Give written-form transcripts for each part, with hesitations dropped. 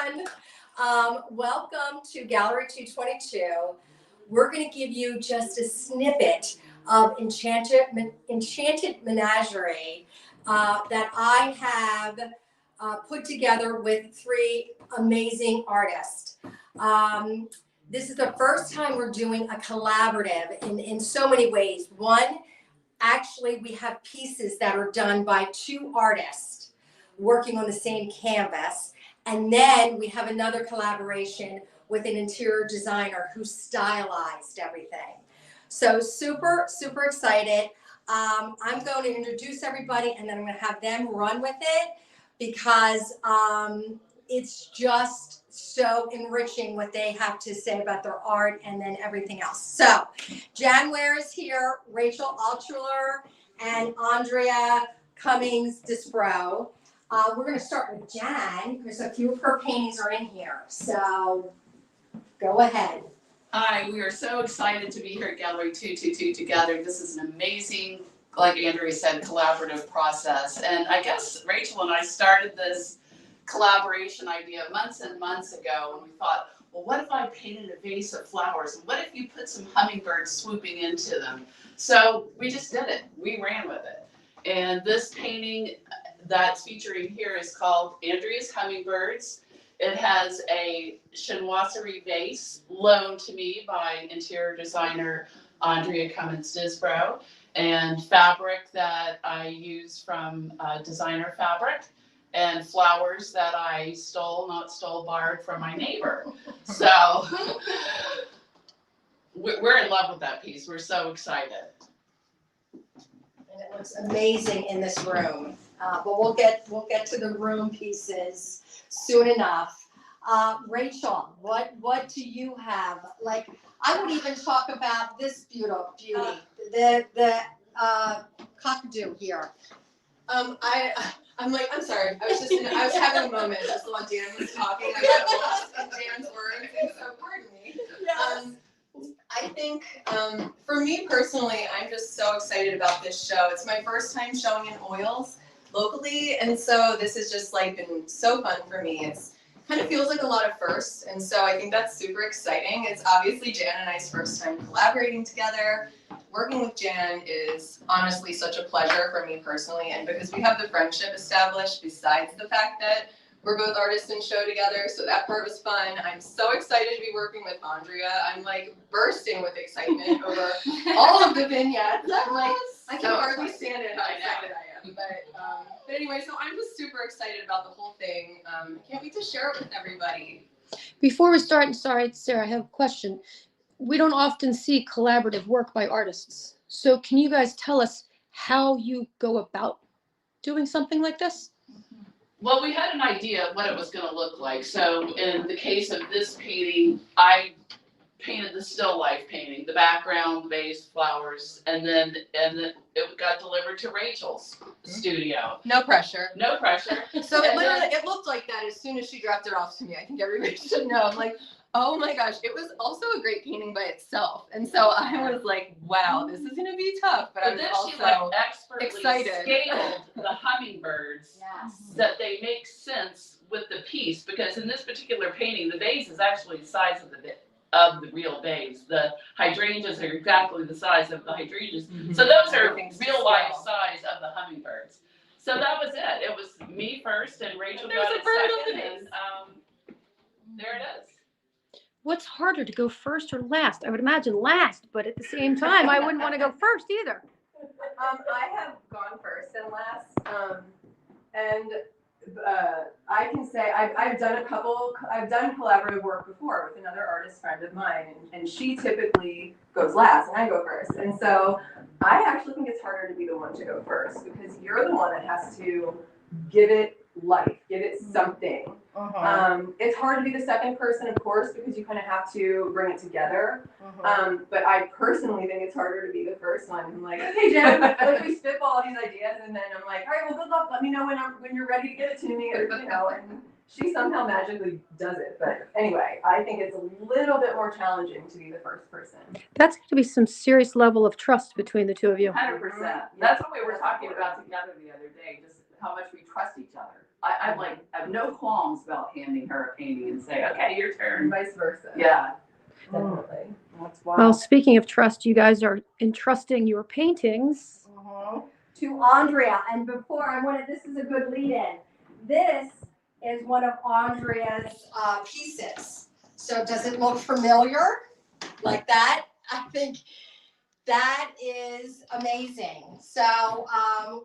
everyone. Welcome to Gallery 222. We're going to give you just a snippet of Enchanted Menagerie that I have put together with three amazing artists. This is the first time we're doing a collaborative in so many ways. One, actually, we have pieces that are done by two artists working on the same canvas. And then we have another collaboration with an interior designer who stylized everything. So super, super excited. I'm going to introduce everybody and then I'm going to have them run with it because it's just so enriching what they have to say about their art and then everything else. So Jan Wier is here, Rachel Altschuler, and Andrea Cummins-Disbro. We're going to start with Jan because a few of her paintings are in here. So go ahead. Hi, we are so excited to be here at Gallery 222 together. This is an amazing, like Andrea said, collaborative process. And I guess Rachel and I started this collaboration idea months and months ago when we thought, well, what if I painted a vase of flowers? And what if you put some hummingbirds swooping into them? So we just did it. We ran with it. And this painting that's featuring here is called Andrea's Hummingbirds. It has a chinoiserie vase loaned to me by interior designer Andrea Cummins-Disbro, and fabric that I use from designer fabric, and flowers that I borrowed from my neighbor. So we're in love with that piece. We're so excited. And it looks amazing in this room. But we'll get to the room pieces soon enough. Rachel, what do you have? Like, I would even talk about this beauty, the cockatoo here. I'm sorry. I was having a moment just while Jan was talking. I got lost in Jan's words, so pardon me. Yes. I think for me personally, I'm just so excited about this show. It's my first time showing in oils locally, and so this has just like been so fun for me. It's kind of feels like a lot of firsts, and so I think that's super exciting. It's obviously Jan and I's first time collaborating together. Working with Jan is honestly such a pleasure for me personally, and because we have the friendship established besides the fact that we're both artists in show together, so that part was fun. I'm so excited to be working with Andrea. I'm like bursting with excitement over all of the vignettes. I'm like, I can hardly stand it how excited I am. But anyway, so I'm just super excited about the whole thing. I can't wait to share it with everybody. Before we start, sorry, Sarah, I have a question. We don't often see collaborative work by artists. So can you guys tell us how you go about doing something like this? Well, we had an idea of what it was going to look like. So in the case of this painting, I painted the still life painting, the background, the vase, flowers, and then it got delivered to Rachel's studio. No pressure. No pressure. So it looked like that as soon as she dropped it off to me. I think everybody should know. I'm like, oh my gosh, it was also a great painting by itself. And so I was like, wow, this is going to be tough. But I was also expertly excited. Scaled the hummingbirds that they make sense with the piece, because in this particular painting, the vase is actually the size of the real vase. The hydrangeas are exactly the size of the hydrangeas. Mm-hmm. So those are real life size of the hummingbirds. So that was it. It was me first and Rachel got it second, and there it is. What's harder, to go first or last? I would imagine last, but at the same time, I wouldn't want to go first either. I have gone first and last, and I can say I've done collaborative work before with another artist friend of mine, and she typically goes last and I go first. And so I actually think it's harder to be the one to go first because you're the one that has to give it life, give it something. It's hard to be the second person, of course, because you kind of have to bring it together. But I personally think it's harder to be the first one. I'm like, okay, Jen, like we spitball all these ideas, and then I'm like, all right, well, good luck. Let me know when you're ready to give it to me, or and she somehow magically does it. But anyway, I think it's a little bit more challenging to be the first person. That's going to be some serious level of trust between the two of you. 100%. That's what we were talking about together the other day, just how much we trust each other. I have no qualms about handing her a painting and say, okay, your And turn. vice versa. Yeah, Definitely. that's Well, wild. speaking of trust, you guys are entrusting your paintings. To Andrea. And before I wanted, this is a good lead-in. This is one of Andrea's pieces. So does it look familiar like that? I think that is amazing. So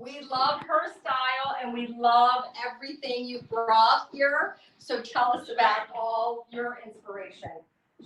we love her style and we love everything you brought here. So tell us about all your inspiration.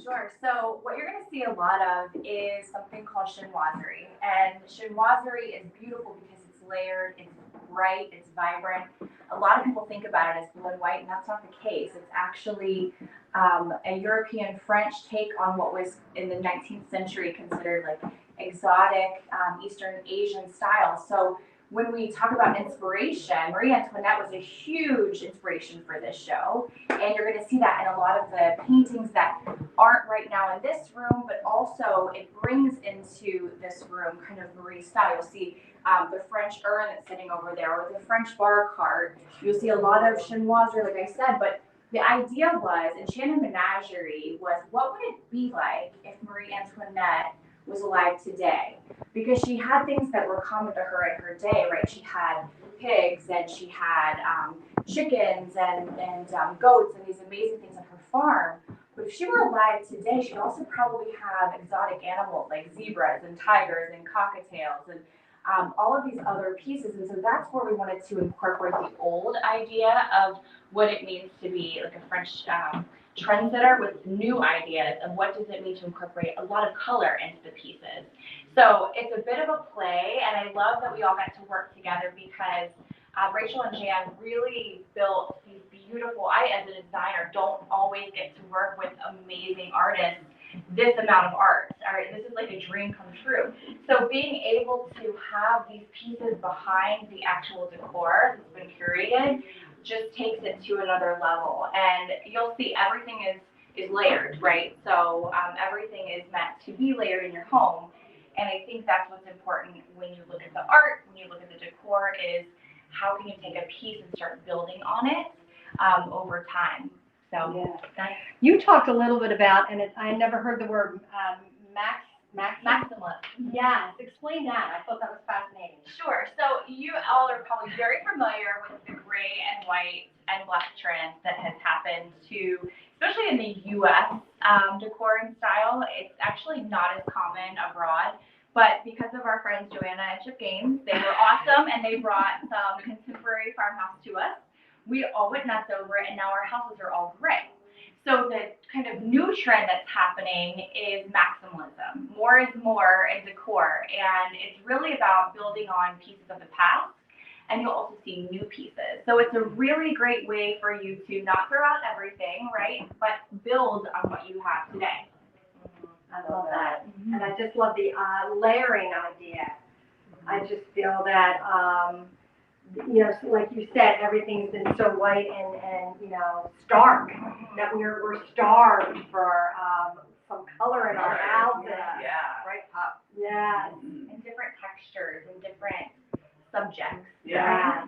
Sure. So what you're going to see a lot of is something called chinoiserie. And chinoiserie is beautiful because it's layered, it's bright, it's vibrant. A lot of people think about it as blue and white, and that's not the case. It's actually a European French take on what was in the 19th century considered like exotic Eastern Asian style. So when we talk about inspiration, Marie Antoinette was a huge inspiration for this show. And you're going to see that in a lot of the paintings that aren't right now in this room, but also it brings into this room kind of Marie style. You'll see the French urn that's sitting over there, or the French bar cart. You'll see a lot of chinoiserie, like I said, but the idea was, Enchanted Menagerie was, what would it be like if Marie Antoinette was alive today? Because she had things that were common to her in her day, right? She had pigs, and she had chickens and goats and these amazing things on her farm. But if she were alive today, she'd also probably have exotic animals like zebras and tigers and cockatiels and all of these other pieces. And so that's where we wanted to incorporate the old idea of what it means to be like a French trendsetter with new ideas of what does it mean to incorporate a lot of color into the pieces. So it's a bit of a play, and I love that we all got to work together because Rachel and Jan really built these beautiful, I as a designer don't always get to work with amazing artists this amount of art. All right, this is like a dream come true. So being able to have these pieces behind the actual decor that's been curated just takes it to another level. And you'll see everything is layered, right? So everything is meant to be layered in your home. And I think that's what's important when you look at the art, when you look at the decor, is how can you take a piece and start building on it over time. So that's You talked a little bit about, and I never heard the word maximalist. Yes, explain that. I thought that was fascinating. Sure. So you all are probably very familiar with the gray and white and black trend that has happened to, especially in the U.S. Decor and style. It's actually not as common abroad. But because of our friends Joanna and Chip Gaines, they were awesome and they brought some contemporary farmhouse to us. We all went nuts over it, and now our houses are all gray. So the kind of new trend that's happening is maximalism. More is more in decor, and it's really about building on pieces of the past, and you'll also see new pieces. So it's a really great way for you to not throw out everything, right, but build on what you have today. I love that. And I just love the layering idea. I just feel that, like you said, everything's been so white and stark, that we're starved for some color in our houses. Yeah. Right, Pop? Yeah. And different textures and different subjects. Yeah.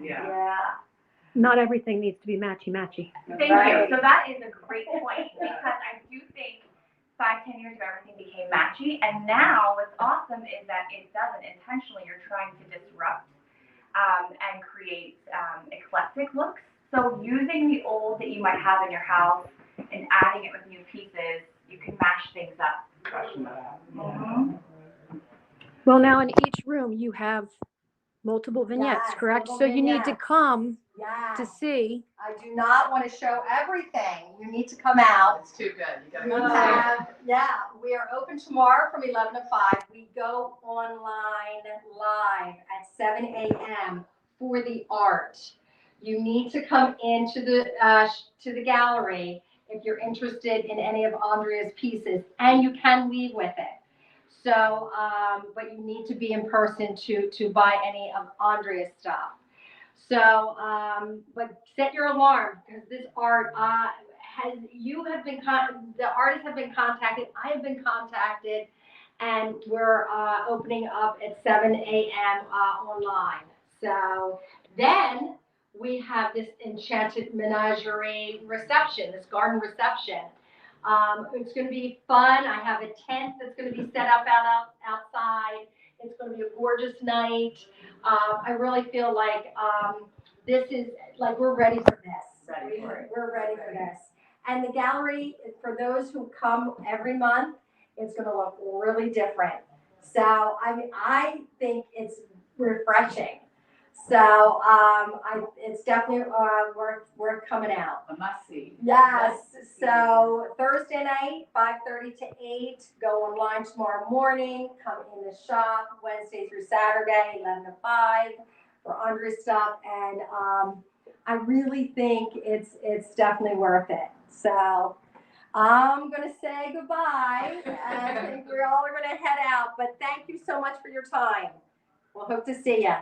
Not everything needs to be matchy-matchy. Thank you. So that is a great point, because I do think 5-10 years ago everything became matchy, and now what's awesome is that it doesn't intentionally. You're trying to disrupt and create eclectic looks. So using the old that you might have in your house and adding it with new pieces, you can mash things up. Well, now in each room you have multiple vignettes, Yes, correct? little So you need to vignettes. come Yeah. to see. I do not want to show everything. You need to come out. It's too good. You gotta We go see it. we are open tomorrow from 11 to 5. We go online live at 7 a.m. for the art. You need to come into the gallery if you're interested in any of Andrea's pieces, and you can leave with it. So, but you need to be in person to buy any of Andrea's stuff. So, but set your alarm, because this art the artists have been contacted, I have been contacted, and we're opening up at 7 a.m. Online. So then we have this Enchanted Menagerie reception, this garden reception. It's going to be fun. I have a tent that's going to be set up outside. It's going to be a gorgeous night. I really feel like this is like we're ready for this. We're ready for this. And the gallery, for those who come every month, it's going to look really different. So I think it's refreshing. So it's definitely worth coming out. A must see. Yes. So Thursday night, 5:30 to 8. Go online tomorrow morning. Come in the shop Wednesday through Saturday, 11 to 5 for Andrea's stuff. And I really think it's definitely worth it. So I'm gonna say goodbye. And I think we're all gonna head out. But thank you so much for your time. We'll hope to see you.